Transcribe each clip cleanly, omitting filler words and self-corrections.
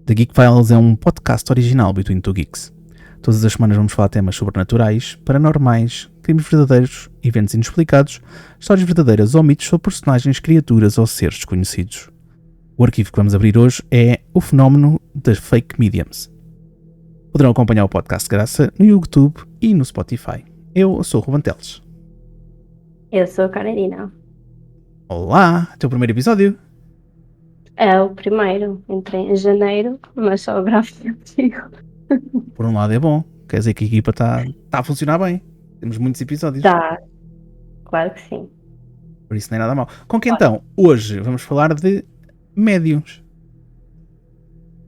The Geek Files é um podcast original Between Two Geeks. Todas as semanas vamos falar temas sobrenaturais, paranormais, crimes verdadeiros, eventos inexplicados, histórias verdadeiras ou mitos sobre personagens, criaturas ou seres desconhecidos. O arquivo que vamos abrir hoje é o fenómeno das fake mediums. Poderão acompanhar o podcast de graça no YouTube e no Spotify. Eu sou o Ruben Teles. Eu sou a Carolina. Olá, teu primeiro episódio. É o primeiro, entrei em janeiro, mas só gravo contigo. Por um lado é bom, quer dizer que a equipa está a funcionar bem. Temos muitos episódios. Tá, claro que sim. Por isso não é nada mal. Com que então, hoje vamos falar de médiums.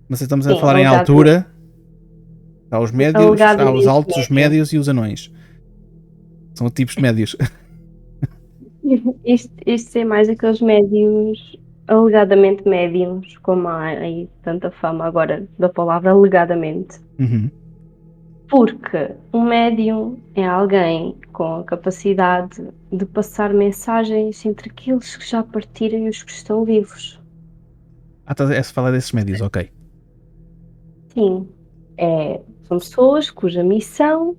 Não sei se estamos a Sim, falar em altura. Há os médios, há os alegadamente altos, os médios e os anões. São tipos de médios. Isto é mais aqueles médiums, alegadamente médiums, como há aí tanta fama agora da palavra alegadamente. Uhum. Porque um médium é alguém com a capacidade de passar mensagens entre aqueles que já partiram e os que estão vivos. É-se falar desses médios, ok. Sim, são pessoas cuja missão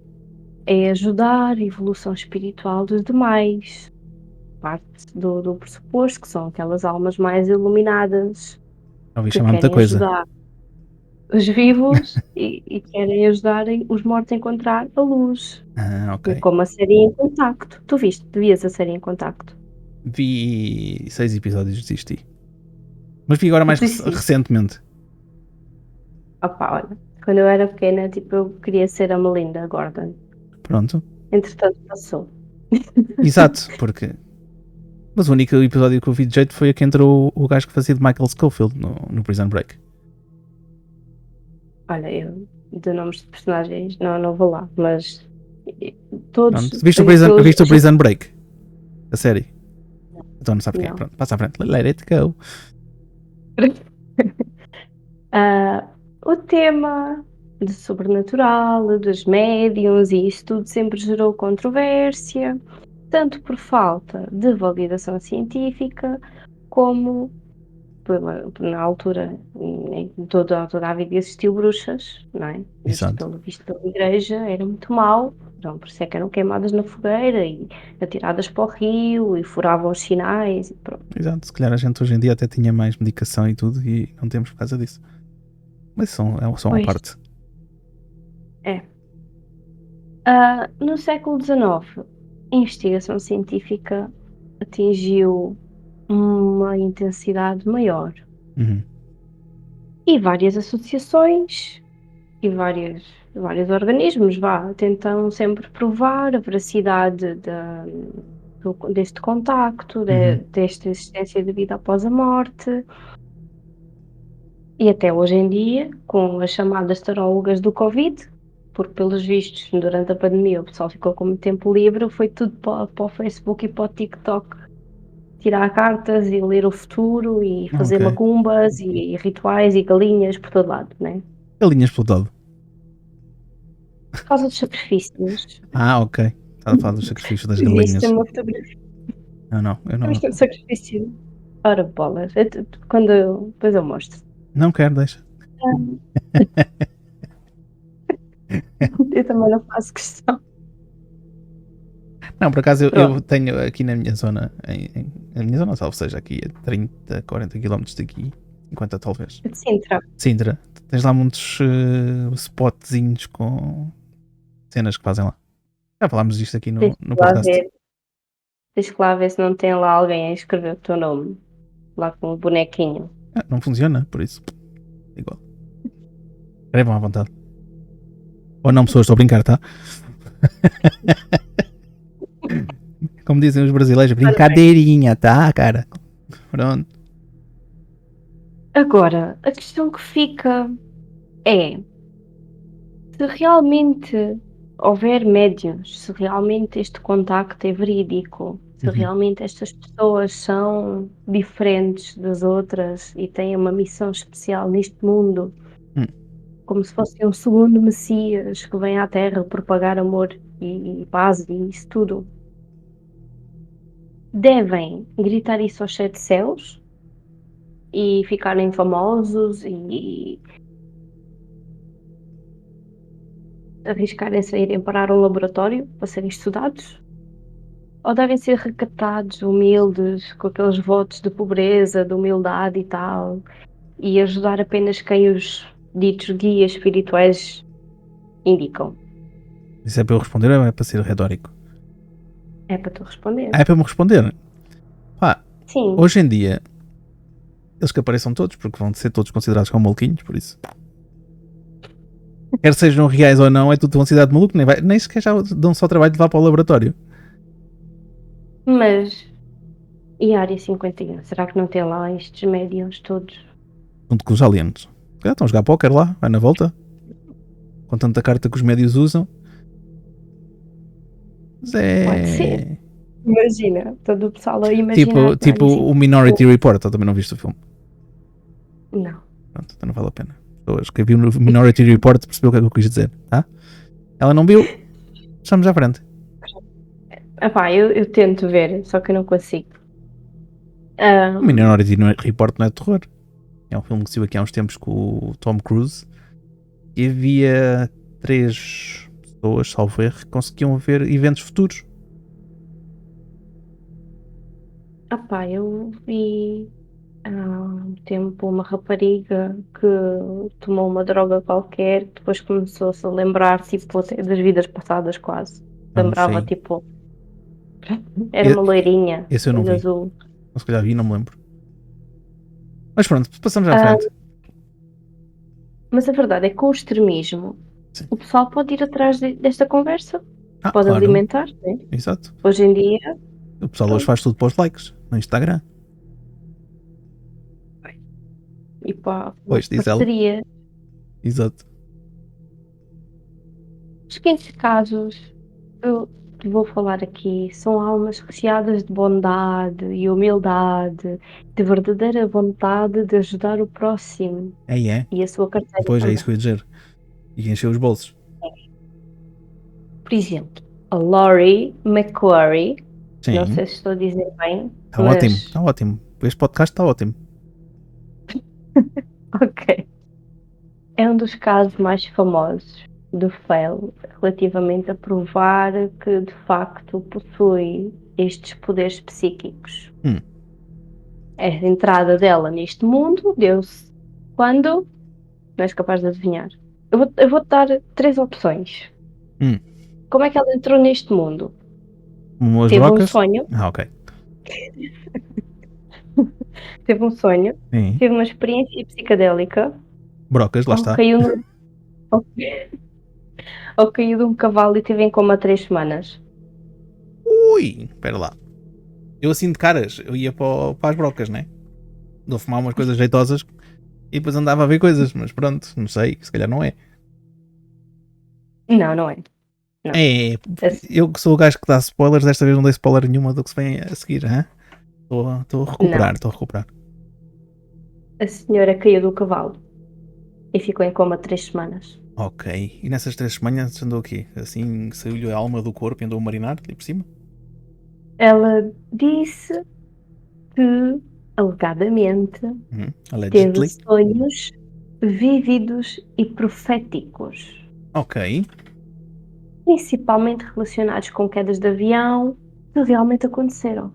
é ajudar a evolução espiritual dos demais. Parte do pressuposto que são aquelas almas mais iluminadas Ouvi que chamar muita querem coisa. ajudar os vivos e querem ajudar os mortos a encontrar a luz. Ok. Como a série Em Contacto. Tu vias a série Em Contacto? Vi 6 episódios e desisti. Mas vi agora mais recentemente. Opa, olha, quando eu era pequena, eu queria ser a Melinda Gordon. Pronto. Entretanto, passou. Exato, porque... Mas o único episódio que eu vi de jeito foi a que entrou o gajo que fazia de Michael Scofield no Prison Break. Olha, eu de nomes de personagens não vou lá, mas todos... Pronto. Viste o Prison Break? A série? Então não sabes quem é. Pronto, passa à frente. Let it go. O tema de sobrenatural, dos médiuns e isso tudo sempre gerou controvérsia, tanto por falta de validação científica, como na altura em toda a vida existiu bruxas, não é? Exato. Visto pela igreja era muito mau, então por isso é que eram queimadas na fogueira e atiradas para o rio e furavam os sinais e pronto. Exato, se calhar a gente hoje em dia até tinha mais medicação e tudo e não temos por causa disso. Mas é só uma parte. No século XIX, a investigação científica atingiu uma intensidade maior. Uhum. E várias associações e vários organismos tentam sempre provar a veracidade deste contacto, desta existência de vida após a morte. E até hoje em dia, com as chamadas tarólogas do Covid, porque pelos vistos, durante a pandemia, o pessoal ficou com muito tempo livre, foi tudo para o Facebook e para o TikTok tirar cartas e ler o futuro e fazer macumbas e rituais e galinhas por todo lado, não é? Galinhas pelo todo? Por causa dos sacrifícios. Ok. Estava a falar dos sacrifícios das galinhas. Existe uma fotografia. Eu não. Existe um sacrifício. Ora bolas. Depois eu mostro. Não quero, deixa. Eu também não faço questão. Não, por acaso eu tenho aqui na minha zona, na minha zona, ou seja, aqui a 30, 40 km daqui, 50 talvez. De Sintra. Sintra. Tens lá muitos spotzinhos com cenas que fazem lá. Já falámos disto aqui no podcast. Tens que lá ver se não tem lá alguém a escrever o teu nome. Lá com o bonequinho. Não funciona, por isso. Igual. Escrevam à vontade. Ou não, pessoas, estou a brincar, tá? Como dizem os brasileiros, brincadeirinha, tá, cara? Pronto. Agora, a questão que fica é se realmente houver médiuns, se realmente este contacto é verídico, se realmente estas pessoas são diferentes das outras e têm uma missão especial neste mundo, como se fosse um segundo Messias que vem à Terra propagar amor e paz e isso tudo. Devem gritar isso aos 7 céus e ficarem famosos e arriscarem-se a irem parar a um laboratório para serem estudados? Ou devem ser recatados, humildes, com aqueles votos de pobreza, de humildade e tal, e ajudar apenas quem os ditos guias espirituais indicam? Isso é para eu responder ou é para ser retórico? É para tu responder. É para me responder. Pá, Sim, hoje em dia, eles que apareçam todos, porque vão ser todos considerados como maluquinhos, por isso. Quer sejam reais ou não, é tudo considerado maluco, nem sequer já dão só trabalho de levar para o laboratório. mas e a Área 51? Será que não tem lá estes médiums todos? Junto com os aliens. Já estão a jogar póquer lá, vai na volta. Com tanta carta que os médios usam. Mas Pode ser. Imagina, todo o pessoal a imaginar. Tipo na Área o Minority Report, eu também não viste o filme. 51. Não. Pronto, então não vale a pena. Pessoas que viu no Minority Report percebeu o que é que eu quis dizer, tá? Ela não viu, estamos à frente. Epá, eu tento ver, só que eu não consigo. O Minority Report não é de terror. É um filme que saiu aqui há uns tempos com o Tom Cruise. E havia 3 pessoas, salvo erro, que conseguiam ver eventos futuros. Epá, eu vi há um tempo uma rapariga que tomou uma droga qualquer, depois começou-se a lembrar, tipo, até das vidas passadas quase. Não Lembrava, sei. tipo, era uma loirinha, Esse eu não olho vi. azul. Ou se calhar vi, não me lembro. Mas pronto, passamos à Ah, frente. mas a verdade é que com o extremismo, Sim. o pessoal pode ir atrás desta conversa, pode Claro. alimentar, né? Exato. Hoje em dia, O pessoal hoje faz tudo para os likes no Instagram. e para Pois, diz ela. parceria. Exato. Os seguintes casos eu te vou falar aqui são almas recheadas de bondade e humildade, de verdadeira vontade de ajudar o próximo É. e a sua carteira Pois é também. isso que eu ia dizer. E encher os bolsos. Por exemplo, a Laurie McQuarrie, não Sim. sei se estou a dizer bem, Está mas ótimo. Está ótimo. Este podcast está ótimo. ok. É um dos casos mais famosos do fail relativamente a provar que de facto possui estes poderes psíquicos. A entrada dela neste mundo deu-se quando? Não és capaz de adivinhar. Eu vou-te dar 3 opções. Como é que ela entrou neste mundo? Umas Teve um brocas. sonho, Ok. teve um sonho, Sim. teve uma experiência psicadélica, Brocas, lá ou está. caiu, ou, ou caiu de um cavalo e teve em coma 3 semanas. Ui, espera lá. Eu assim de caras, eu ia para as brocas, né? Vou fumar umas coisas jeitosas e depois andava a ver coisas, mas pronto, não sei, se calhar não é. Não, não é. Não. É, eu que sou o gajo que dá spoilers, desta vez não dei spoiler nenhuma do que se vem a seguir, hã? Estou a recuperar, estou a recuperar. A senhora caiu do cavalo e ficou em coma 3 semanas. Ok, e nessas 3 semanas andou o quê? Assim, saiu-lhe a alma do corpo e andou a marinar ali por cima? Ela disse que, alegadamente, teve Allegedly. sonhos vívidos e proféticos, Ok. principalmente relacionados com quedas de avião que realmente aconteceram.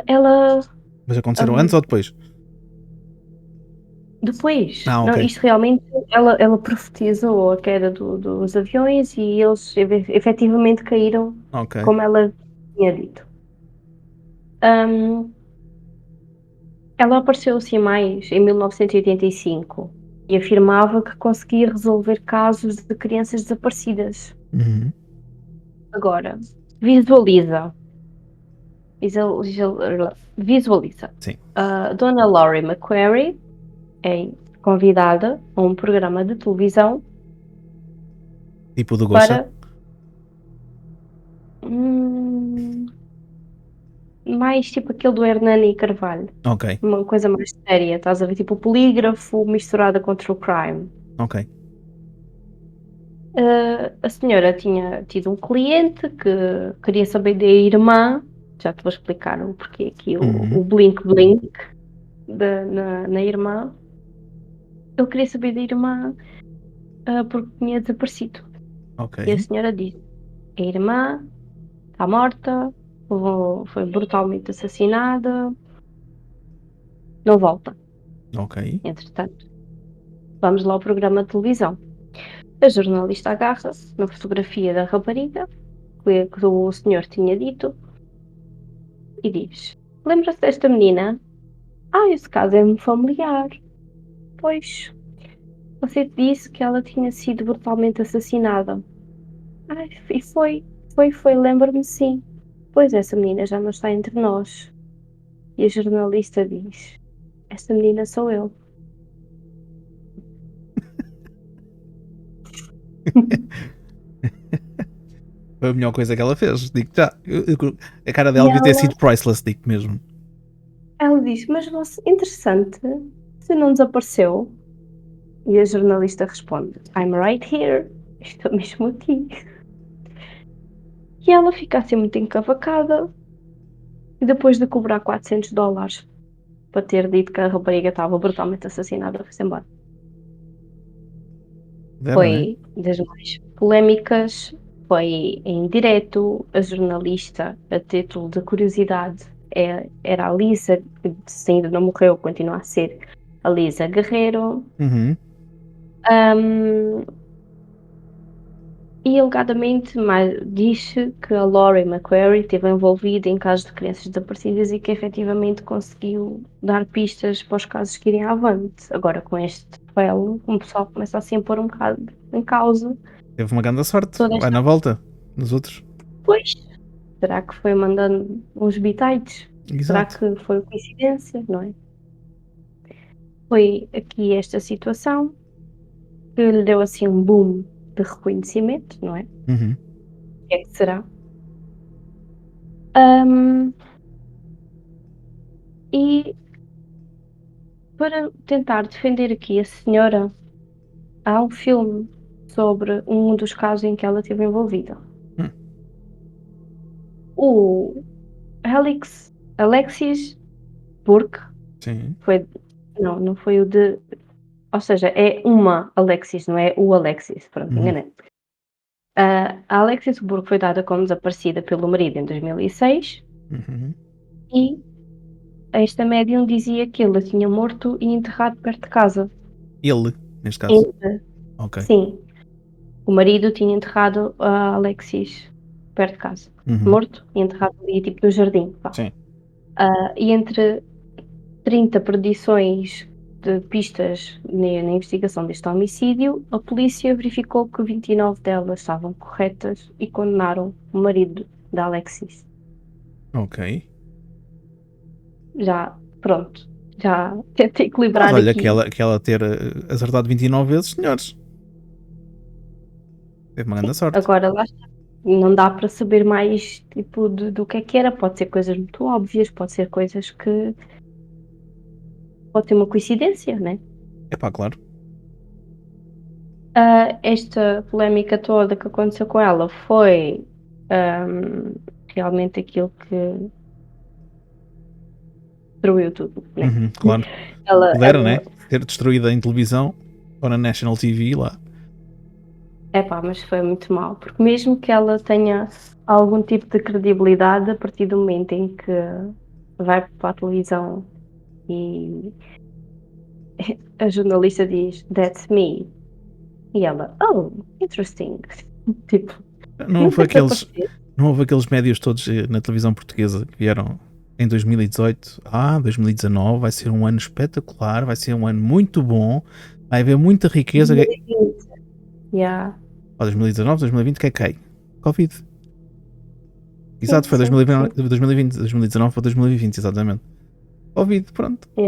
Ela Mas aconteceram antes ou depois? depois, Ah, não, ok. isto realmente, ela profetizou a queda dos aviões e eles efetivamente caíram Ok. como ela tinha dito. Ela apareceu assim mais em 1985 e afirmava que conseguia resolver casos de crianças desaparecidas. Agora, visualiza. Visualiza. Sim. A Dona Laurie McQuarrie é convidada a um programa de televisão Tipo do Gosha? para mais tipo aquele do Hernani Carvalho. Ok. Uma coisa mais séria, estás a ver? Tipo o polígrafo misturada com true crime. Ok. A senhora tinha tido um cliente que queria saber da irmã, já te vou explicar o porquê aqui, o blink na irmã. Ele queria saber da irmã porque tinha desaparecido. Ok. E a senhora disse: a irmã está morta, foi brutalmente assassinada, não volta. Ok. Entretanto, vamos lá ao programa de televisão. A jornalista agarra-se na fotografia da rapariga, que o senhor tinha dito, e diz: lembra-se desta menina? Ah, esse caso é-me familiar. Pois, você disse que ela tinha sido brutalmente assassinada. Ai, e foi, lembro-me sim. Pois essa menina já não está entre nós. E a jornalista diz: esta menina sou eu. Foi a melhor coisa que ela fez, digo já. A cara E dela devia ter sido priceless, digo mesmo. ela diz: mas você, interessante, você não desapareceu? E a jornalista responde: I'm right here. Estou mesmo aqui. E ela fica assim muito encavacada. E depois de cobrar $400 para ter dito que a rapariga estava brutalmente assassinada, foi-se embora. Dera, né? Foi das mais polémicas, foi em direto. A jornalista, a título de curiosidade, era a Lisa, que se ainda não morreu, continua a ser a Lisa Guerreiro. Uhum. Um, E alegadamente diz-se que a Laurie McQuarrie esteve envolvida em casos de crianças desaparecidas e que efetivamente conseguiu dar pistas para os casos que irem avante. Agora, com este duelo, o pessoal começa assim a pôr um bocado em causa Teve uma grande sorte. toda Vai esta. na volta dos outros. Pois, será que foi mandando uns bitites? Será Exato. que foi coincidência? Não é? Foi aqui esta situação que lhe deu assim um boom de reconhecimento, não é? Uhum. O que é que será? Ahm, e para tentar defender aqui a senhora, há um filme sobre um dos casos em que ela esteve envolvida. Hum. O Alexis Burke Sim. foi. Não foi o de. Ou seja, é uma Alexis, não é o Alexis. Pronto, Uhum. enganei. A Alexis Burke foi dada como desaparecida pelo marido em 2006 Uhum. e esta médium dizia que ele a tinha morto e enterrado perto de casa. Ele, neste caso. Entre- Ok. Sim, o marido tinha enterrado a Alexis perto de casa, Uhum. morto e enterrado ali, tipo, no jardim, vá. Sim. E entre 30 predições de pistas na investigação deste homicídio, a polícia verificou que 29 delas estavam corretas e condenaram o marido da Alexis. Ok. Já, pronto, já tentei Mas equilibrar olha, aqui. que ela ter acertado 29 vezes, senhores. Teve uma grande Sim, sorte. agora lá está. Não dá para saber mais, tipo, do que era. Pode ser coisas muito óbvias, pode ser coisas que pode ter uma coincidência, né? Epá, claro. Esta polémica toda que aconteceu com ela foi realmente aquilo que destruiu tudo, né? Uhum, claro. Pudera, né? Ela, Ter destruída em televisão ou na National TV lá. epá, mas foi muito mal, porque mesmo que ela tenha algum tipo de credibilidade, a partir do momento em que vai para a televisão e a jornalista diz That's me, e ela, oh, interesting. Tipo, Não houve nunca aqueles, desapareceu. não houve aqueles médios todos na televisão portuguesa que vieram em 2018. 2019 vai ser um ano espetacular, vai ser um ano muito bom, vai haver muita riqueza. 2020. Yeah. 2019, 2020, que é quem? Covid. Sim, Exato, foi sim, sim. 2020, 2019 para 2020, exatamente. Covid, pronto. É.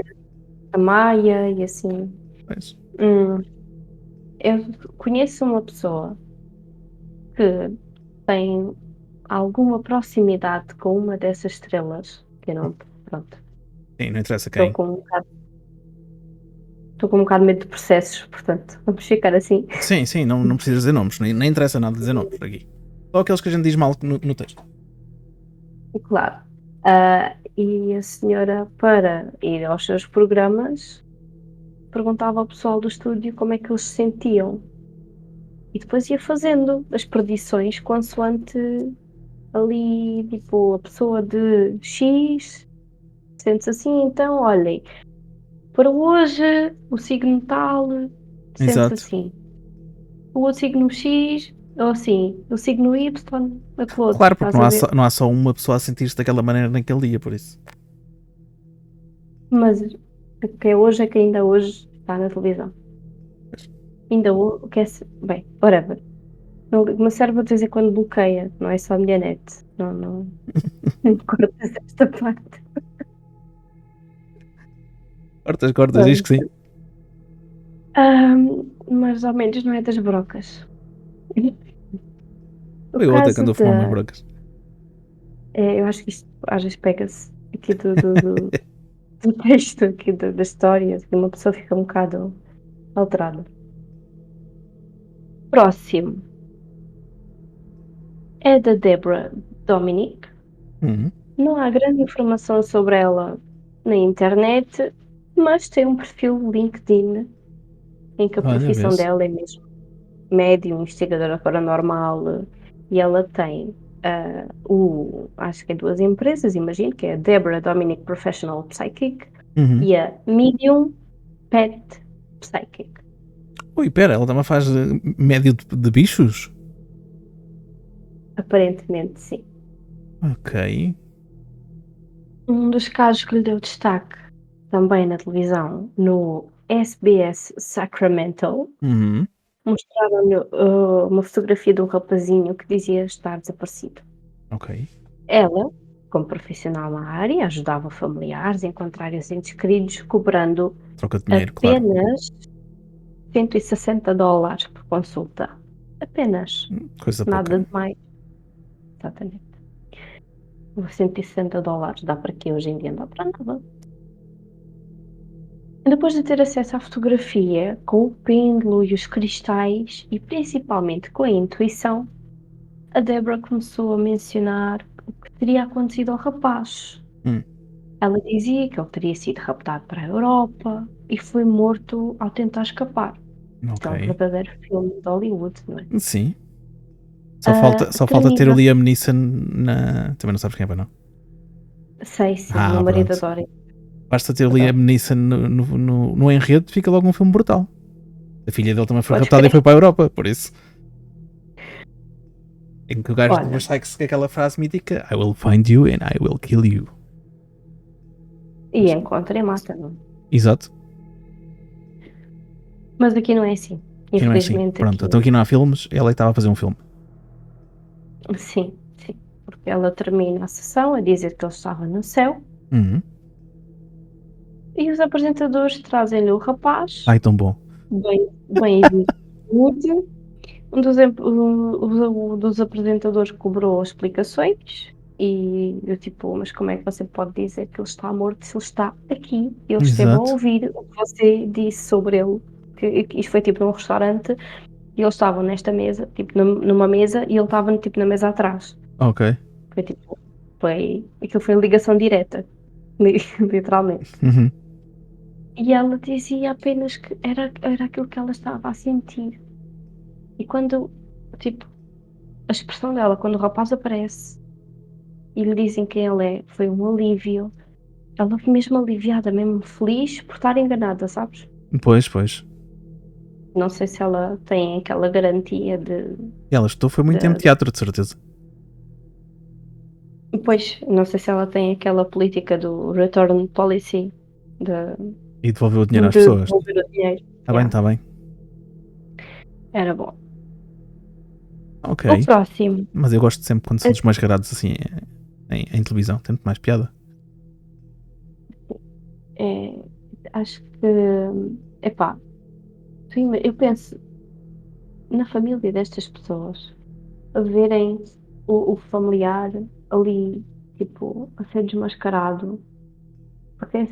A Maia e assim. Pois. Hum, eu conheço uma pessoa que tem alguma proximidade com uma dessas estrelas, que eu não, pronto, Sim, não interessa estou quem. com um bocado, estou com um bocado de medo de processos, portanto, vamos ficar assim. Sim, sim, não precisa dizer nomes, nem interessa nada dizer nomes aqui. Só aqueles que a gente diz mal no texto. Claro. E a senhora, para ir aos seus programas, perguntava ao pessoal do estúdio como é que eles se sentiam. E depois ia fazendo as predições consoante ali, tipo, a pessoa de X sente-se assim, então, olhem, para hoje o signo tal sente-se Exato. assim. O outro signo X, ou assim, o signo Y, aquele outro, Claro, porque estás a ver? não há só uma pessoa a sentir-se daquela maneira naquele dia, por isso. Mas que é hoje é que ainda hoje está na televisão. Ainda o que é. Bem, whatever. O meu cérebro de vez em quando bloqueia, não é só a minha net. Não, não. Não cortas esta parte. Cortas, cortas, diz que sim. Pronto. Mais ou menos, não é das brocas. O Foi outra que caso andou a fumar umas da. brancas. Eu acho que isto às vezes pega-se aqui do texto, aqui da história, que uma pessoa fica um bocado alterada. Próximo é da Deborah Dominic. Uhum. Não há grande informação sobre ela na internet, mas tem um perfil LinkedIn em que a Olha, profissão vê-se. dela é mesmo médium, investigadora paranormal, e ela tem acho que é duas empresas, imagino, que é a Deborah Dominic Professional Psychic Uhum. e a Medium Pet Psychic. Ui, pera, ela também faz médio de bichos? Aparentemente, sim. Ok. Um dos casos que lhe deu destaque também na televisão, no SBS Sacramento, Uhum. mostraram-lhe uma fotografia de um rapazinho que dizia estar desaparecido. Ok. Ela, como profissional na área, ajudava familiares a encontrar os entes queridos, cobrando Troca de dinheiro, claro. apenas $160 por consulta. Apenas. Coisa pouca. Nada de mais. Exatamente. Os $160 dá para quê hoje em dia? Não dá para nada. Depois de ter acesso à fotografia, com o pêndulo e os cristais, e principalmente com a intuição, a Deborah começou a mencionar o que teria acontecido ao rapaz. Hum. Ela dizia que ele teria sido raptado para a Europa e foi morto ao tentar escapar. Isto Ok. é um verdadeiro filme de Hollywood, não é? Sim. Ah, Só falta ter o termina, Liam Neeson na. Também não sabes quem é, não? sei sim, meu Ah, marido pronto. adora, Basta ter o Liam adora. Neeson no enredo, fica logo um filme brutal. A filha dele também foi Podes raptada e foi crer. para a Europa, por isso. Em que o gajo Olha, depois sai com aquela frase mítica: I will find you and I will kill you. e encontra e mata, não? Exato. Mas aqui não é assim. Aqui não é assim. Infelizmente Pronto, aqui, então aqui não há filmes, ela estava a fazer um filme. sim, sim. Porque ela termina a sessão a dizer que ele estava no céu Uhum. e os apresentadores trazem-lhe o rapaz, Ai, tão bom. bem vestido. Um dos apresentadores cobrou explicações e eu tipo, mas como é que você pode dizer que ele está morto se ele está aqui? Ele esteve a Exato. ouvir o que você disse sobre ele. Que isto foi tipo num restaurante e eles estavam nesta mesa, tipo numa mesa e ele estava tipo na mesa atrás. Ok. Foi tipo, aquilo foi ligação direta, literalmente. Uhum. E ela dizia apenas que era aquilo que ela estava a sentir. E quando, tipo, a expressão dela, quando o rapaz aparece e lhe dizem quem ele é, foi um alívio. Ela foi mesmo aliviada, mesmo feliz por estar enganada, sabes? Pois, pois. Não sei se ela tem aquela garantia de. E ela estudou foi muito tempo de... teatro, de certeza. Pois, não sei se ela tem aquela política do return policy de, E devolveu o dinheiro às de pessoas. devolver o dinheiro. Está bem, Yeah, está bem. era bom. Ok. O próximo Mas eu gosto sempre quando são é, desmascarados assim em televisão. Tem muito mais piada. é- acho que. Epá, eu penso na família destas pessoas a verem o familiar ali, tipo, a ser desmascarado. Porque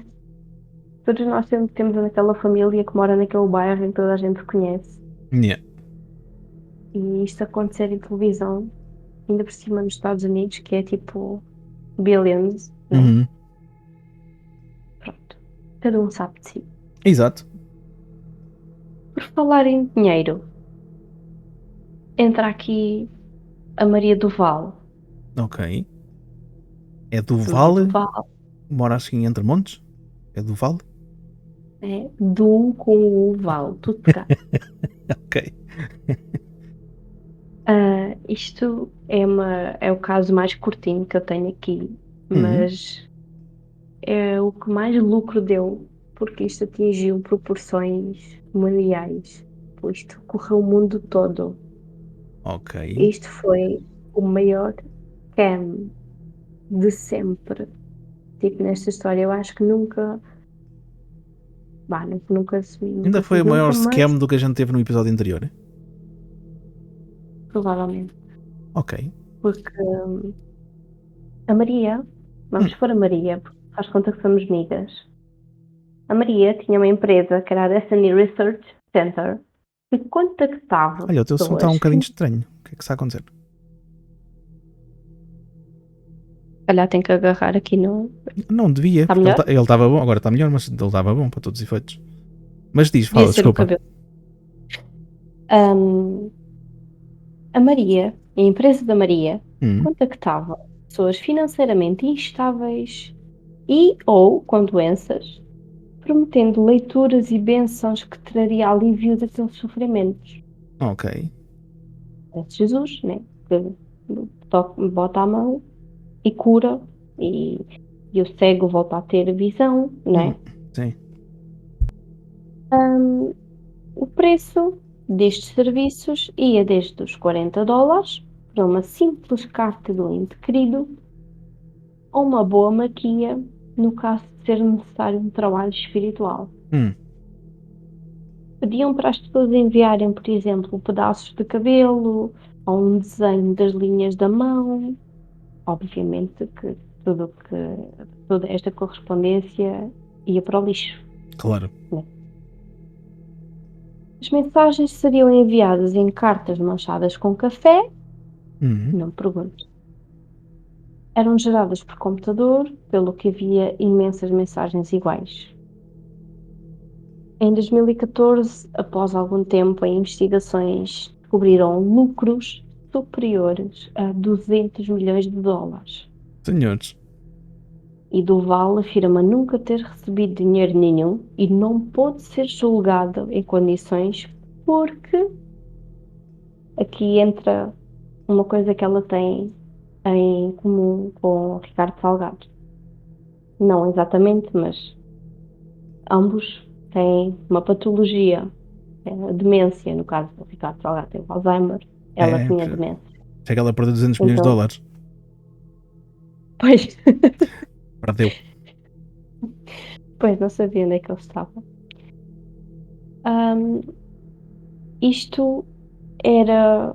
todos nós temos aquela família que mora naquele bairro em que toda a gente conhece. Yeah. E isto acontecer em televisão, ainda por cima nos Estados Unidos, que é tipo billions, né? Uhum. Pronto. Cada um sabe de si. Exato. Por falar em dinheiro, entra aqui a Maria do Val. Ok. É do A Maria Vale? do Val Mora assim entre montes? É do Vale? é do com o Val, tudo pegado. Ok. Isto é o caso mais curtinho que eu tenho aqui, Hum, mas é o que mais lucro deu, porque isto atingiu proporções mundiais. Isto correu o mundo todo. ok. Isto foi o maior scam de sempre. Tipo, nesta história, eu acho que nunca, bah, Ainda nunca se foi diz o maior nunca, mas scam do que a gente teve no episódio anterior. provavelmente. Ok. Porque a Maria, vamos Hum. pôr a Maria, porque faz conta que somos amigas. A Maria tinha uma empresa que era a Destiny Research Center que contactava Olha, o teu som está um pessoas. bocadinho estranho. O que é que está a acontecer? Calhar tem que agarrar aqui no. Não devia, Está porque melhor? ele estava bom. Agora está melhor, mas ele estava bom para todos os efeitos. Mas diz, Devia fala, ser o desculpa. cabelo. Ahm, a Maria, a empresa da Maria, Hum, contactava pessoas financeiramente instáveis e ou com doenças, prometendo leituras e bênçãos que traria alívio daqueles sofrimentos. ok. Parece Jesus, né? Que bota a mão e cura, e, e o cego volta a ter visão, Hum, né? sim. Ahm, o preço destes serviços ia desde os $40 para uma simples carta do ente querido ou uma boa maquia no caso de ser necessário um trabalho espiritual. Hum, Pediam para as pessoas enviarem, por exemplo, pedaços de cabelo ou um desenho das linhas da mão. Obviamente que toda esta correspondência ia para o lixo, claro. né? As mensagens seriam enviadas em cartas manchadas com café, Hum, não me pergunto. Eram geradas por computador, pelo que havia imensas mensagens iguais. Em 2014, após algum tempo em investigações, descobriram lucros superiores a $200 milhões. senhores. E Duval afirma nunca ter recebido dinheiro nenhum e não pôde ser julgado em condições porque aqui entra uma coisa que ela tem em comum com o Ricardo Salgado. Não exatamente, mas ambos têm uma patologia, a demência, no caso do Ricardo Salgado tem o Alzheimer, ela É, tinha demência. chega ela a perder 200 milhões de Então, dólares. pois, Perdeu. pois não sabia onde é que ele estava. Ahm, isto era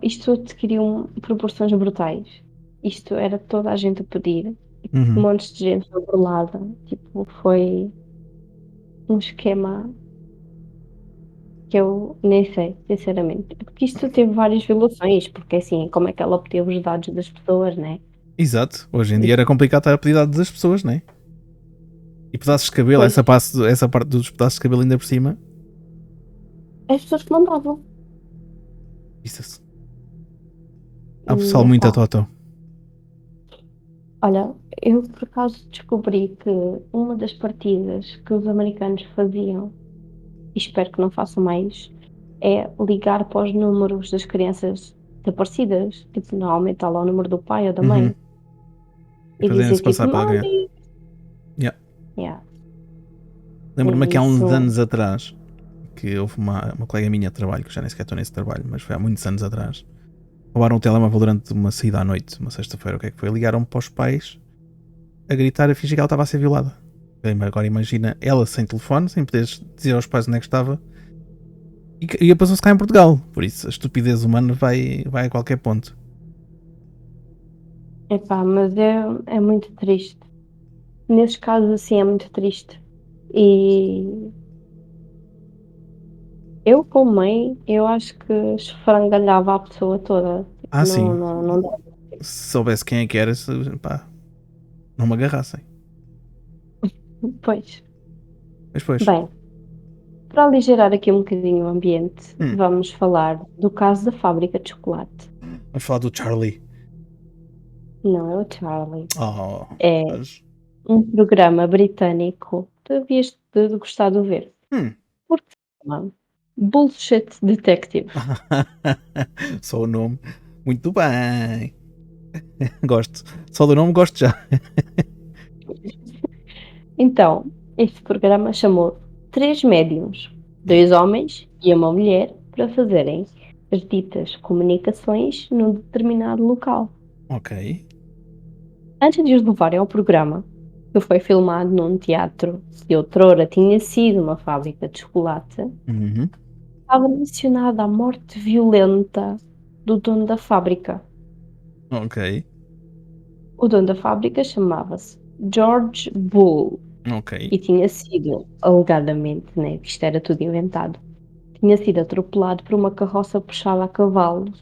isto adquiriu proporções brutais. Isto era toda a gente a pedir, Uhum. montes de gente burlada. Tipo, foi um esquema que eu nem sei, sinceramente. Porque isto teve várias violações, porque assim, como é que ela obteve os dados das pessoas, né? Exato. Hoje em dia E era complicado estar a pedir dados das pessoas, não é? E pedaços de cabelo, depois, essa parte dos pedaços de cabelo ainda por cima. as pessoas que mandavam. Isso. Há pessoal E, muito a epá, totó. olha, eu por acaso descobri que uma das partidas que os americanos faziam, e espero que não façam mais, é ligar para os números das crianças desaparecidas. Tipo, normalmente está lá o número do pai ou da Uhum. mãe. E E dizer fazerem-se tipo, passar para alguém. mami. Yeah. Yeah. Lembro-me que E há uns isso, anos atrás que houve uma colega minha de trabalho, que já nem sequer estou nesse trabalho, mas foi há muitos anos atrás. Roubaram o telemóvel durante uma saída à noite, uma sexta-feira, o que é que foi? Ligaram para os pais a gritar, a fingir que ela estava a ser violada. Agora imagina ela sem telefone, sem poder dizer aos pais onde é que estava. E passou-se cá em Portugal. Por isso, a estupidez humana vai a qualquer ponto. epá, mas é muito triste. Nesses casos assim é muito triste. E eu como mãe, eu acho que esfrangalhava a pessoa toda. Tipo, Ah, não, sim. não, não dá. Se soubesse quem é que era, pá, não me agarrassem. Pois. Mas pois. Bem, para aligerar aqui um bocadinho o ambiente, Hum. vamos falar do caso da fábrica de chocolate. Vamos falar do Charlie. Não é o Charlie. Oh, É mas... um programa britânico. Tu havias de gostar de ver. Porque se chama Bullshit Detective. Só o nome. Muito bem. Gosto. Só do nome gosto já. Então, este programa chamou 3 médiums, 2 homens e uma mulher, para fazerem as ditas comunicações num determinado local. Ok. Antes de os levarem ao programa, que foi filmado num teatro que outrora tinha sido uma fábrica de chocolate, Uhum. estava mencionada a morte violenta do dono da fábrica. Ok. O dono da fábrica chamava-se George Bull Ok. e tinha sido, alegadamente, né, que isto era tudo inventado, tinha sido atropelado por uma carroça puxada a cavalo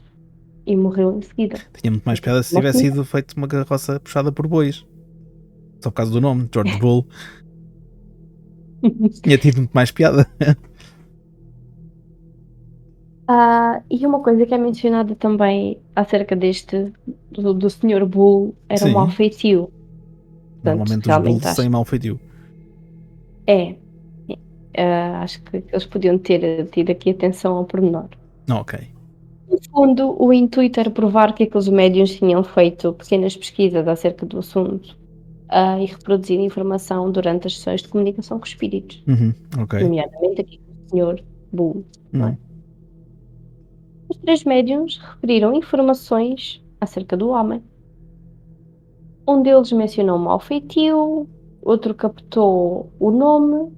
e morreu em seguida. Tinha muito mais piada se tivesse sido feito uma carroça puxada por bois. Só por causa do nome, George Bull. Tinha tido muito mais piada. E uma coisa que é mencionada também acerca do Sr. Bull era o Sim. mau feitio. Normalmente os Bulls têm mau feitio. Acho que eles podiam ter tido aqui atenção ao pormenor. Ok. No fundo, o intuito era provar que aqueles médiuns tinham feito pequenas pesquisas acerca do assunto e reproduzido informação durante as sessões de comunicação com espíritos, Ok. nomeadamente aqui com o Sr. Bull. Não é? Hum. Os 3 médiuns referiram informações acerca do homem. Um deles mencionou mau feitio, outro captou o nome,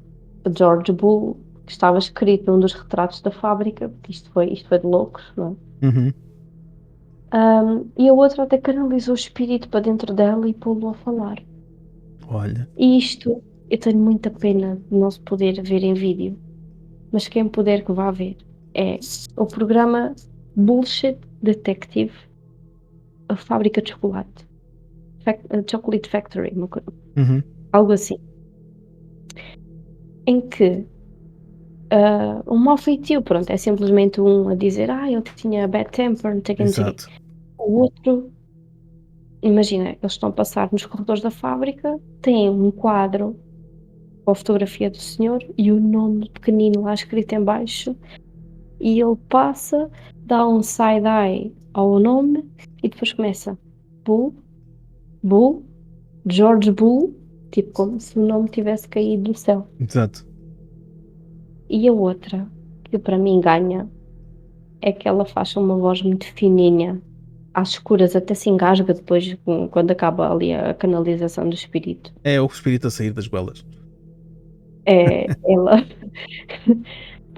George Bull, que estava escrito num dos retratos da fábrica, porque isto foi de loucos, não é? Uhum. E a outra até canalizou o espírito para dentro dela e pô-lo a falar. Olha. E isto, eu tenho muita pena de não se poder ver em vídeo, mas quem puder que vá ver, é o programa Bullshit Detective, a fábrica de chocolate. Chocolate Factory, Uhum. algo assim. Em que um mau feitio, pronto, é simplesmente um a dizer ele tinha bad temper, não sei o que, não sei o quê. Exato. O outro, imagina, eles estão a passar nos corredores da fábrica, têm um quadro com a fotografia do senhor e o nome pequenino lá escrito em baixo, e ele passa, dá um side-eye ao nome e depois começa Bull, Bull, George Bull, tipo como se o nome tivesse caído do céu. Exato. E a outra, que para mim ganha, é que ela faz uma voz muito fininha, às escuras, até se engasga depois quando acaba ali a canalização do espírito. É o espírito a sair das goelas. Ela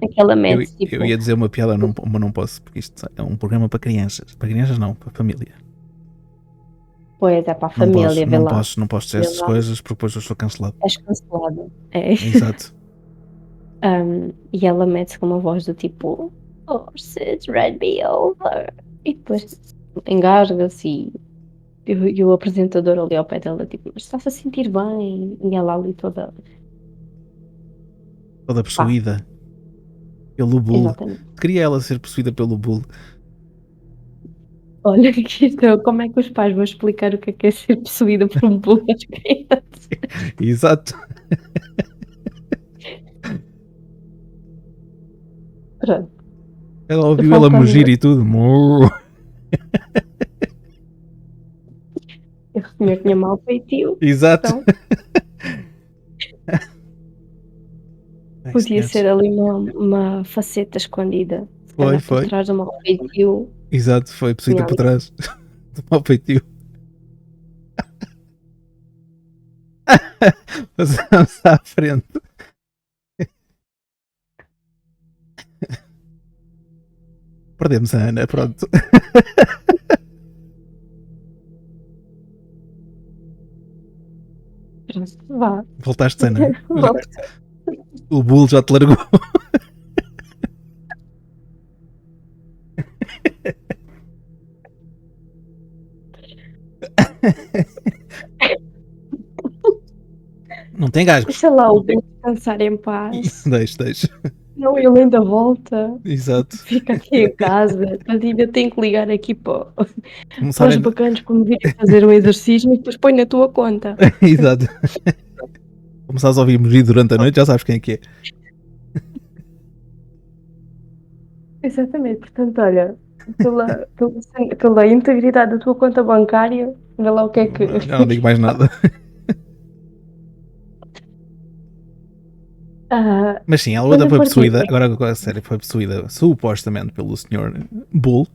aquela mete Eu tipo, ia dizer uma piada, mas não posso, porque isto é um programa para crianças. Para crianças não, para família. pois é para a Não família, vê lá. não posso dizer Vê estas lá. coisas porque depois eu sou cancelado. És cancelado. É. Exato. E ela mete-se com uma voz do tipo Horses, run me over. E depois engasga-se e o apresentador ali ao pé dela tipo, mas está-se a sentir bem? E ela ali toda. Toda possuída pelo Bull. Exatamente. Queria ela ser possuída pelo Bull. Olha, como é que os pais vão explicar o que é ser possuída por um bolo às crianças? Exato. Pronto. Ela ouviu ela Voltando, mugir e tudo. eu senhor tinha mau feitio, Exato. então Ai, podia senhores. ser ali uma faceta escondida. Se calhar por Foi. trás do mau feitio. Exato, foi possuída Tinha por ali. trás do mau feitio. Passamos à frente. Perdemos a Ana, pronto. Vá. Voltaste, Ana. Volta. O Bull já te largou. Não tem gasgos. Deixa lá o Deus descansar em paz. Deixa. Não, ele ainda volta, Exato. fica aqui em casa, mas ainda tem que ligar aqui para os Começarem. bacanos para me virem fazer o exercício e depois põe na tua conta. Exato. Começares a ouvir mugir durante a noite, já sabes quem é que é. Exatamente, portanto, olha, pela integridade da tua conta bancária, vê lá o que é que. Já não digo mais nada. Ah, Mas sim, ela mas outra a foi partir possuída, daí, agora a série foi possuída supostamente pelo Sr. Bull.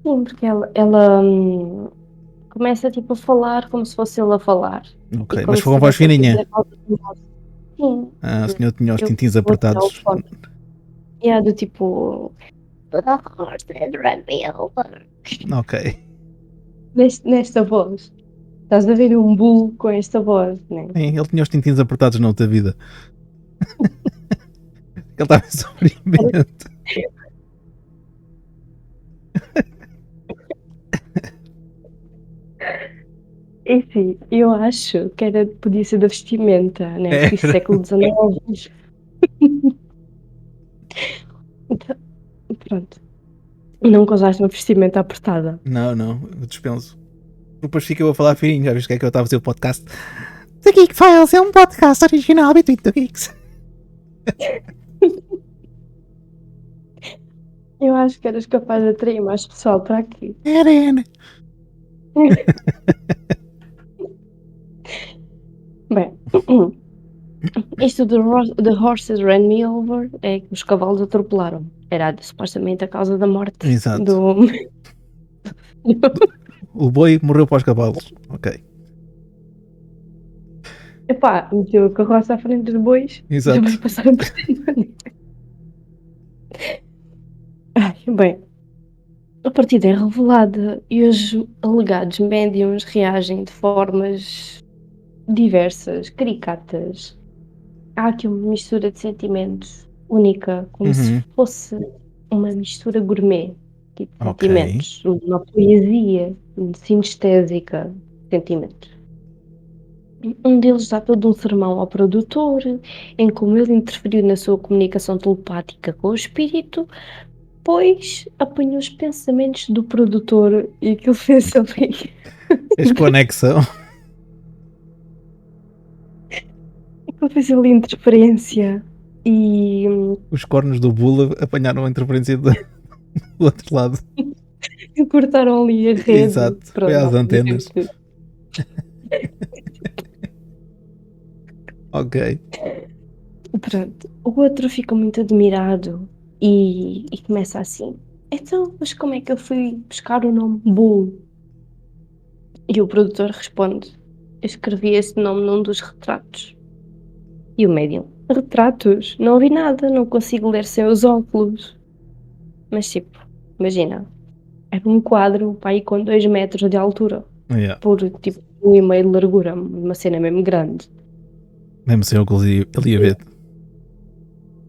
sim, porque ela começa tipo a falar como se fosse ele a falar. E Ok, como mas se foi uma voz estivesse a fininha. dizer algo do modo. Sim, O senhor tinha os eu tintins vou tirar o apertados. fone. E é do tipo. Ok. Nesta voz. Estás a ver um bull com esta voz, né? Sim, ele tinha os tintins apertados na outra vida. Ele estava em sofrimento. Enfim, eu acho que podia ser da vestimenta, né? Porque isto é Era. século XIX. Então, pronto. Nunca usaste uma vestimenta apertada. Não, eu dispenso. Depois fica eu a falar fininho, já viste que é que eu estava a fazer o podcast? The Geek Files é um podcast original Between the Geeks. Eu acho que eras capaz de atrair mais pessoal para aqui. Era. Bem, isto The Horses Ran Me Over é que os cavalos atropelaram. Era supostamente a causa da morte Exato. do. O boi morreu para os cavalos. Ok. Epá, meteu a carroça à frente dos bois e Exato. depois passaram por cima. Ai, bem, a partida é revelada e os alegados médiums reagem de formas diversas, caricatas. Há aqui uma mistura de sentimentos única, como se fosse uma mistura gourmet tipo, de Ok. sentimentos, uma poesia sinestésica de sentimentos. Um deles dá todo um sermão ao produtor, em como ele interferiu na sua comunicação telepática com o espírito, pois apanhou os pensamentos do produtor e aquilo fez ali. Desconexão. Aquilo fez ali interferência e Os cornos do Bula apanharam a interferência do outro lado. cortaram ali a rede. Exato. Foi Pronto, às antenas. obviamente. Ok. Pronto. O outro fica muito admirado e começa assim. Então, mas como é que eu fui buscar o nome Bull? E o produtor responde: eu escrevi esse nome num dos retratos. E o médium: retratos? Não vi nada, não consigo ler sem os óculos. Mas tipo, imagina, era um quadro para aí com 2 metros de altura, Yeah. por tipo 1,5 de largura, uma cena mesmo grande. Mesmo sem óculos ele ia ver.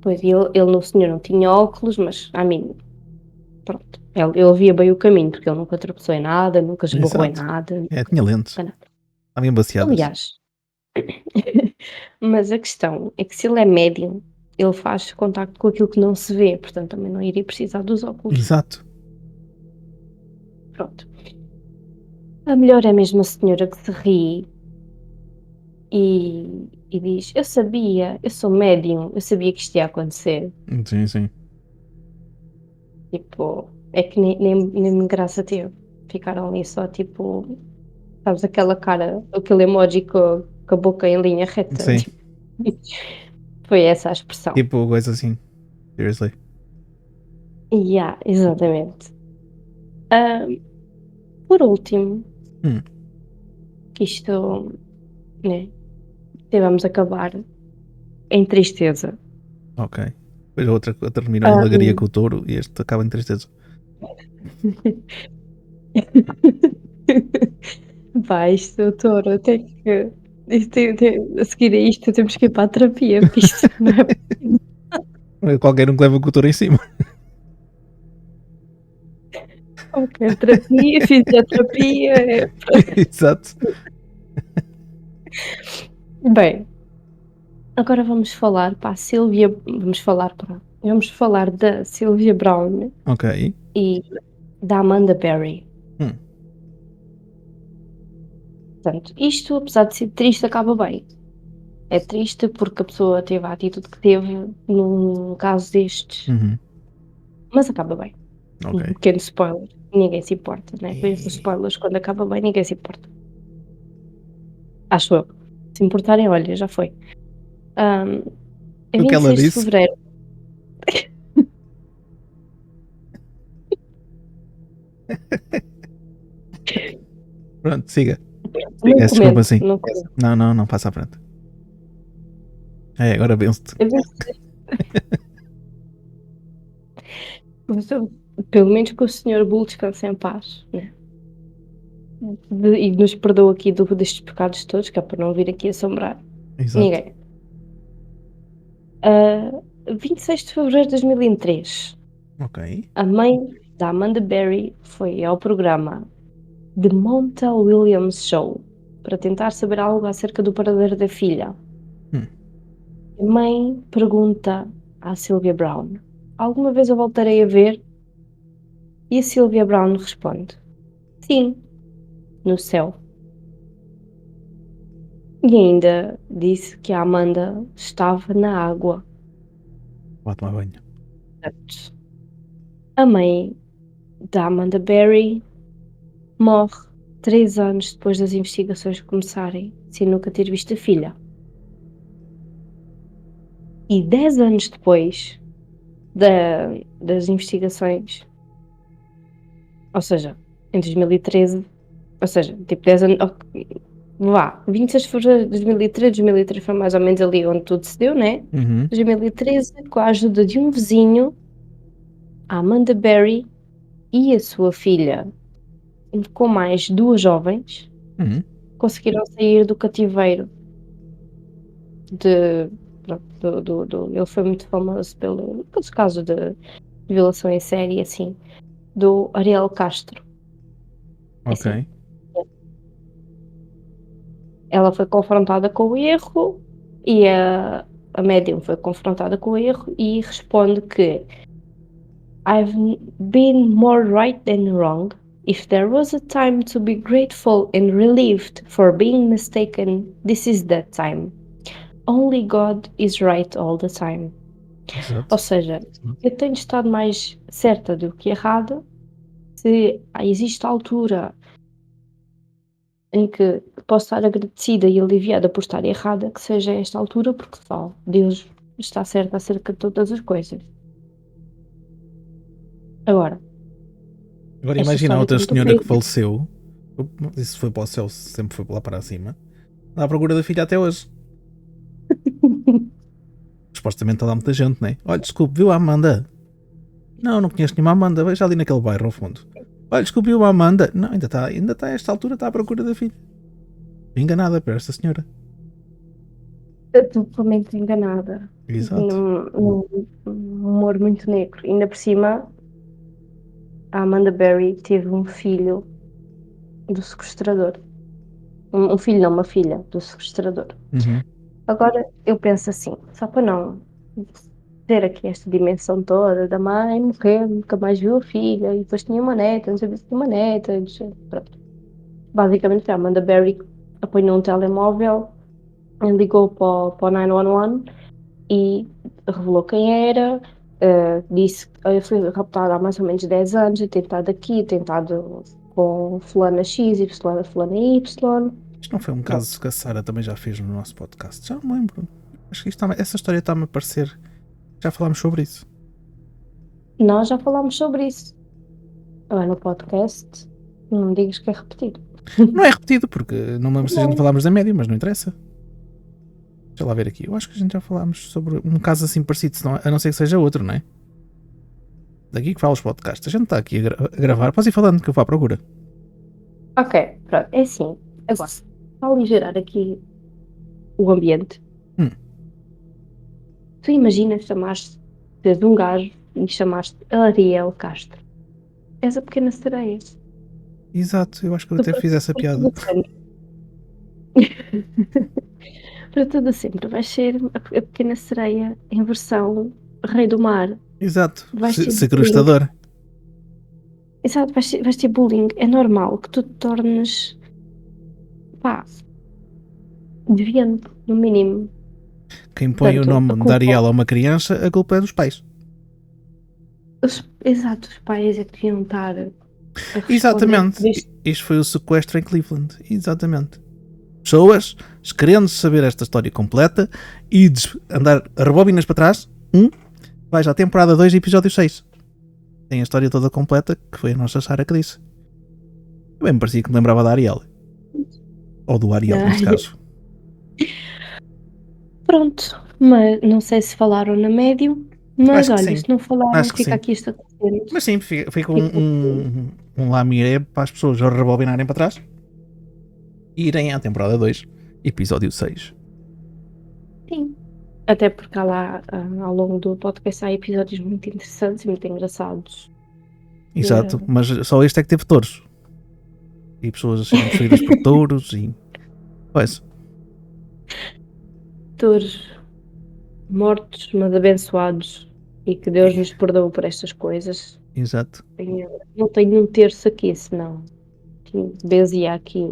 Pois ele no senhor não tinha óculos, mas a mim, pronto, ele via bem o caminho, porque ele nunca tropeçou em nada, nunca esborrou em Exato. nada. Tinha lentes. Nada. Estavam embaciadas. Aliás, mas a questão é que se ele é médium, ele faz contacto com aquilo que não se vê, portanto também não iria precisar dos óculos. Exato. Pronto. A melhor é mesmo a senhora que se ri e diz: eu sabia, eu sou médium, eu sabia que isto ia acontecer. Sim, sim. Tipo, é que nem graça teve. Ficaram ali só tipo, sabes, aquela cara, aquele emoji com a boca em linha reta. Sim. Foi essa a expressão. Tipo, coisa assim. Seriously. Yeah, exatamente. Por último, que isto, né, vamos acabar em tristeza. Ok. Depois a outra termina em lagaria com o touro e este acaba em tristeza. Vai, isto, doutor, eu tenho que. A seguir a isto, temos que ir para a terapia, porque isto não é. Qualquer um que leva com o touro em cima. Ok, terapia, fisioterapia. Exato. Bem, Agora vamos falar para a Sylvia, vamos falar da Sylvia Brown Ok. e da Amanda Berry. Hum. Portanto, isto, apesar de ser triste, acaba bem. É triste porque a pessoa teve a atitude que teve num caso destes, Uhum. mas acaba bem. Um Ok. pequeno spoiler, ninguém se importa, né? Com esses E- spoilers, quando acaba bem, ninguém se importa. Acho eu. Se importarem, olha, já foi. Ahm, a O que vinte e ela seis de disse? fevereiro. Pronto, siga. Não Peço desculpa, comento, sim. não comento. Não, não, não, passa à frente. Agora vence-te. A 26 Pelo menos que o senhor Bull descanse em paz, né? E nos perdoa aqui destes pecados todos, que é para não vir aqui assombrar Exato. ninguém. 26 de fevereiro de 2003, Ok. a mãe da Amanda Berry foi ao programa The Montel Williams Show para tentar saber algo acerca do paradeiro da filha. Hum. A mãe pergunta à Sylvia Brown: alguma vez eu voltarei a ver? E a Sylvia Brown responde: sim, no céu. E ainda disse que a Amanda estava na água. Vou tomar banho. Portanto, a mãe da Amanda Berry morre 3 anos depois das investigações começarem, sem nunca ter visto a filha. E 10 anos depois das investigações, ou seja, em 2013, ou seja, tipo 10 anos, vá, 26 de fevereiro de 2003 foi mais ou menos ali onde tudo se deu, né? Uhum. 2013, com a ajuda de um vizinho, a Amanda Berry e a sua filha, com mais duas jovens, Uhum. conseguiram sair do cativeiro de. Pronto, ele foi muito famoso pelos casos de violação em série, assim, do Ariel Castro. É Ok. assim, ela foi confrontada com o erro e a médium foi confrontada com o erro e responde que I've been more right than wrong. If there was a time to be grateful and relieved for being mistaken, this is that time. Only God is right all the time. Ou Exato. seja, eu tenho estado mais certa do que errada. Se existe altura em que posso estar agradecida e aliviada por estar errada, que seja esta altura, porque só Deus está certo acerca de todas as coisas. Agora, Agora esta imagina a história outra tem muito senhora que mérito. faleceu. Isso foi para o céu, sempre foi lá para cima. Está à procura da filha até hoje. Supostamente está lá muita gente, não é? Olha, desculpe, viu a Amanda? Não, não conheço nenhuma Amanda. Veja ali naquele bairro ao fundo. Olha, desculpe, viu a Amanda? Não, ainda está a esta altura, está à procura da filha. Enganada por esta senhora. Totalmente enganada. Exato. Num humor muito negro. Ainda por cima, a Amanda Berry teve um filho do sequestrador. Um filho, não, uma filha do sequestrador. Uhum. Agora, eu penso assim, só para não ter aqui esta dimensão toda da mãe morreu, nunca mais viu a filha, e depois tinha uma neta, não sabia se tinha uma neta, não sei, pronto. Basicamente, a Amanda Berry apanhou um telemóvel, ligou para o 911 e revelou quem era, disse que eu fui raptada há mais ou menos 10 anos, tentado aqui, tentado com fulana X e fulana Y. Isto não foi um Pronto. caso que a Sara também já fez no nosso podcast? Já não me lembro. Acho que essa história está-me a parecer. Já falámos sobre isso. Nós já falámos sobre isso. Agora no podcast, não me digas que é repetido. Não é repetido, porque não me lembro se a gente Não. falámos da média, mas não interessa. Deixa lá ver aqui. Eu acho que a gente já falámos sobre um caso assim parecido, a não ser que seja outro, não é? Daqui que fala os podcasts. A gente está aqui a gravar. Podes ir falando que eu vou à procura. Ok, pronto, é assim. Agora, para aligerar aqui o ambiente, Hum. tu imaginas chamaste de um gajo e chamaste Ariel Castro. És a pequena sereia. Exato, eu acho que eu até fiz essa piada. para tudo sempre. Vais ser a pequena sereia em versão rei do mar. Exato. Vais ter bullying. Segrustador. Exato, vais ter bullying. É normal que tu te tornes, pá, deviante, no mínimo. Quem põe o Portanto, a nome de culpa- Ariel a uma criança, a culpa é dos pais. Exato, os pais é que deviam estar a responder Exatamente. por isto. Isto foi o sequestro em Cleveland. Exatamente. Pessoas querendo saber esta história completa e andar a rebobinas para trás, vais à temporada 2, episódio 6. Tem a história toda completa, que foi a nossa Sara que disse. Bem, me parecia que me lembrava da Ariel. Ou do Ariel, neste caso. Pronto, mas não sei se falaram na médio, mas Acho que olha, sim. se não falaram, Acho que fica sim. aqui esta coisa. Mas sim, fica um lamiré para as pessoas rebobinarem para trás e irem à temporada 2, episódio 6. Sim. Até porque há lá, ao longo do podcast, há episódios muito interessantes e muito engraçados. Exato, mas só este é que teve touros. E pessoas a serem possuídas por touros e... Pois. Touros mortos, mas abençoados. E que Deus nos perdoe por estas coisas. Exato. Não tenho um terço aqui, senão benzia aqui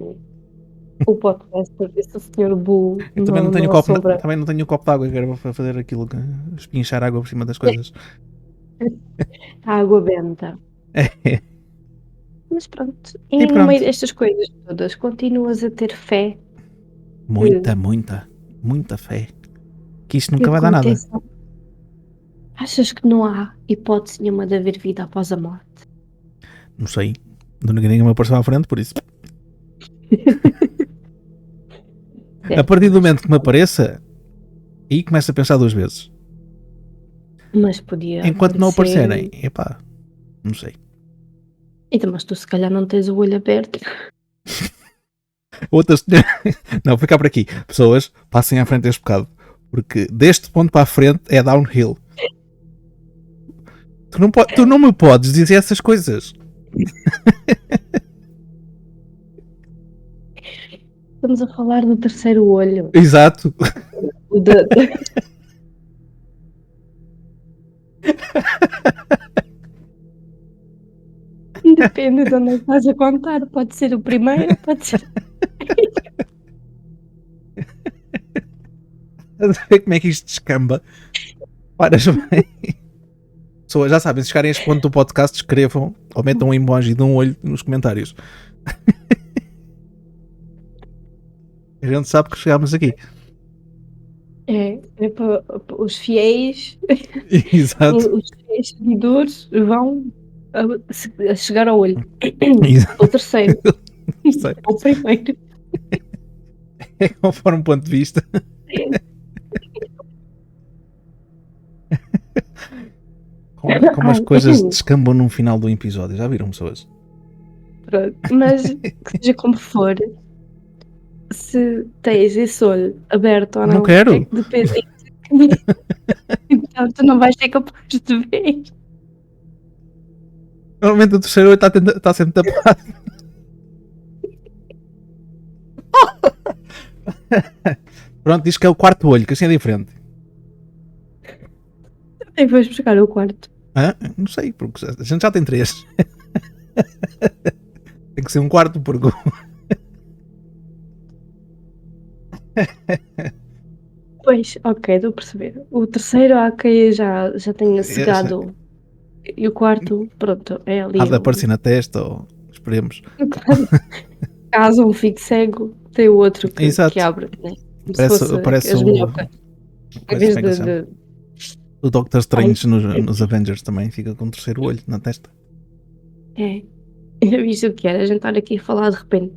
o podcast para ver se o Sr. Bull Eu também não tenho não copo, assombra. também não tenho copo de água, que era para fazer aquilo, espinchar água por cima das coisas. A água benta. É. Mas pronto, E e no pronto. meio destas coisas todas, continuas a ter fé Muita fé. Que isto nunca que vai dar nada. aconteça? Achas que não há hipótese nenhuma de haver vida após a morte? Não sei. Ninguém me apareceu à frente, por isso. A partir do momento que me apareça, aí começo a pensar 2 vezes. Mas podia Enquanto não aparecer- aparecerem, epá, não sei. Então, mas tu se calhar não tens o olho aberto. Outras. Não, ficar por aqui. Pessoas, passem à frente deste bocado. Porque deste ponto para a frente é downhill. Tu não me podes dizer essas coisas. Estamos a falar do terceiro olho. Exato. O de- Depende de onde é que estás a contar. Pode ser o primeiro, pode ser. Estás a ver como é que isto descamba? Paras bem. Pessoas, já sabem, se chegarem a este ponto do podcast, escrevam ou metam um emoji de um olho nos comentários. A gente sabe que chegámos aqui. É para os fiéis, Exato. os fiéis seguidores vão a chegar ao olho. Exato. O terceiro. Sei. O primeiro. É conforme o ponto de vista. Como as coisas descambam num final do episódio. Já viram, pessoas? Pronto. Mas que seja como for, se tens esse olho aberto ou não, Não quero. é que depende. Então tu não vais ser capaz de ver. Normalmente o terceiro olho está sempre tapado. Pronto, diz que é o quarto olho, que assim é diferente. E vais buscar o quarto. Hã? Não sei, porque a gente já tem 3. Tem que ser um quarto, porque... Pois, ok, estou a perceber. O terceiro há quem já tenha cegado. E o quarto, pronto, é ali. Há de aparecer na testa, ou esperemos. Caso um fique cego, tem o outro Exato. que abre, né? Como se fosse Parece as o... minhocas. Em vez de... O Doctor Strange nos Avengers também fica com o terceiro olho na testa. É. Eu vi o que era, a gente estar aqui a falar de repente.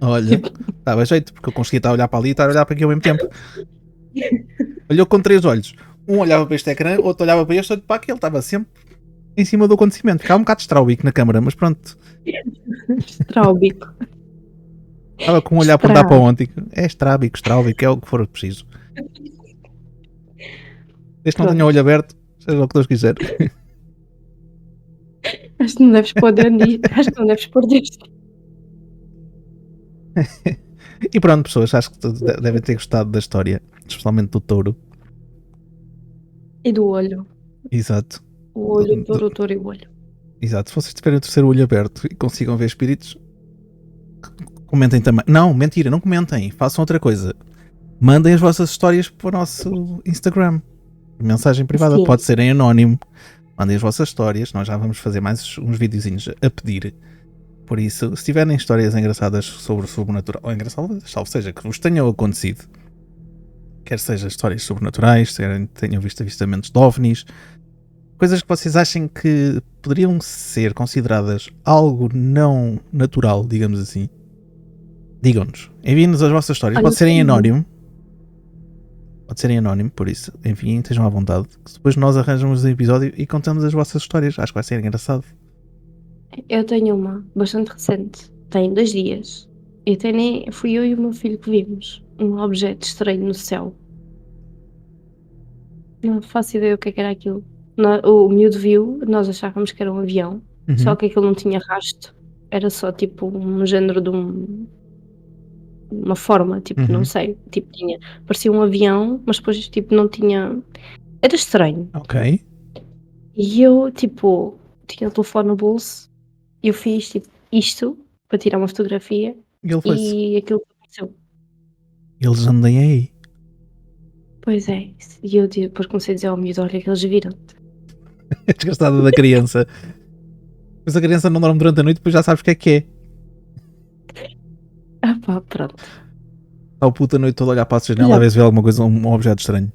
Olha, estava jeito, porque eu conseguia estar a olhar para ali e estar a olhar para aqui ao mesmo tempo. Olhou com 3 olhos. Um olhava para este ecrã, outro olhava para este, outro para aquele. Estava sempre em cima do acontecimento. Ficava um bocado estráubico na câmara, mas pronto. Estráubico. Estava com um olhar a apontar para ontem. É estrábico, é o que for preciso. Desde que não tenha o olho aberto, seja o que Deus quiser. Acho que não deves pôr nisto. Acho que não deves pôr disto. E pronto, pessoas, acho que devem ter gostado da história, especialmente do touro. E do olho. Exato. O olho, o touro e o olho. Exato. Se vocês tiverem o terceiro olho aberto e consigam ver espíritos, comentem também. Não, mentira, não comentem. Façam outra coisa. Mandem as vossas histórias para o nosso Instagram. Mensagem privada. Sim. Pode ser em anónimo. Mandem as vossas histórias. Nós já vamos fazer mais uns videozinhos a pedir. Por isso, se tiverem histórias engraçadas sobre o sobrenatural, ou engraçadas, salvo seja, que vos tenham acontecido, quer seja histórias sobrenaturais, tenham visto avistamentos de OVNIs, coisas que vocês achem que poderiam ser consideradas algo não natural, digamos assim, digam-nos. Enviem-nos as vossas histórias. Olha, Pode ser em sim. anónimo. Pode ser em anónimo, por isso, enfim, estejam à vontade. Depois nós arranjamos o episódio e contamos as vossas histórias. Acho que vai ser engraçado. Eu tenho uma bastante recente. Tem 2 dias. Fui eu e o meu filho que vimos um objeto estranho no céu. Não faço ideia o que é que era aquilo. O miúdo viu, nós achávamos que era um avião, só que aquilo não tinha rasto. Era só tipo um género de uma forma, tipo, não sei. Tipo, parecia um avião, mas depois tipo não tinha. Era estranho. Ok. E eu, tipo, tinha o telefone no bolso e eu fiz tipo isto para tirar uma fotografia E ele foi-se. e aquilo aconteceu. Eles andem aí. Pois é. E eu depois comecei a dizer ao miúdo, olha que eles viram. Desgastada da criança. Depois a criança não dorme durante a noite, depois já sabes o que é que é. Ah pá, pronto. Está o puto a noite toda a olhar para a janela a ver se vê alguma coisa, um objeto estranho.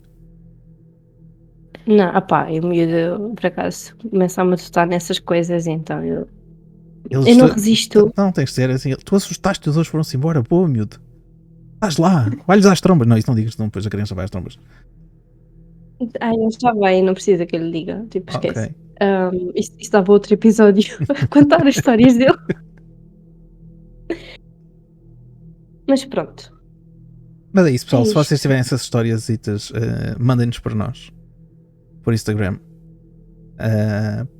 Não, pá, e o miúdo, por acaso, começa a matutar nessas coisas, então eu não resisto. Não, tens de ser assim. Tu assustaste, os dois foram-se embora. Pô, miúdo. Estás lá. Vai-lhes às trombas. Não, isso não digas, senão depois a criança vai às trombas. Ai, não está bem, não precisa que eu lhe diga, tipo, esquece. Ok. Isso dava outro episódio a contar as histórias dele. Mas pronto. Mas é isso, pessoal. É se vocês isto. tiverem essas histórias, mandem-nos para nós. Por Instagram.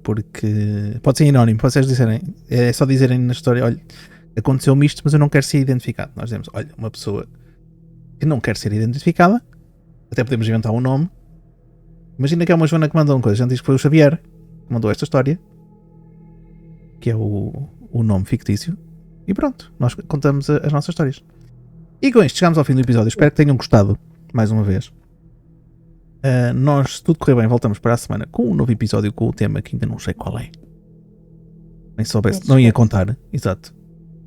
Porque pode ser anónimo. Vocês disserem. É só dizerem na história: olha, aconteceu-me isto, mas eu não quero ser identificado. Nós dizemos: olha, uma pessoa que não quer ser identificada. Até podemos inventar um nome. Imagina que é uma Joana que mandou uma coisa. A gente diz que foi o Xavier que mandou esta história, que é o nome fictício. E pronto, nós contamos as nossas histórias. E com isto chegamos ao fim do episódio. Espero que tenham gostado, mais uma vez. Nós, se tudo correr bem, voltamos para a semana com um novo episódio com o tema que ainda não sei qual é. Nem soubesse, não ia contar. Exato.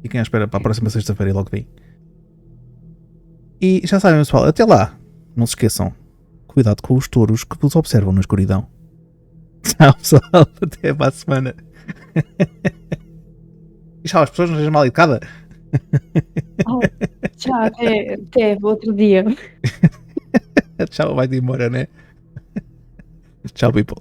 Fiquem à espera para a próxima sexta-feira e logo vem. E já sabem, pessoal, até lá, não se esqueçam, cuidado com os touros que vos observam na escuridão. Tchau, pessoal, até para a semana. E tchau, as pessoas não sejam mal educadas. Tchau, até outro dia. Tchau, vai-te embora, né? Tchau, people.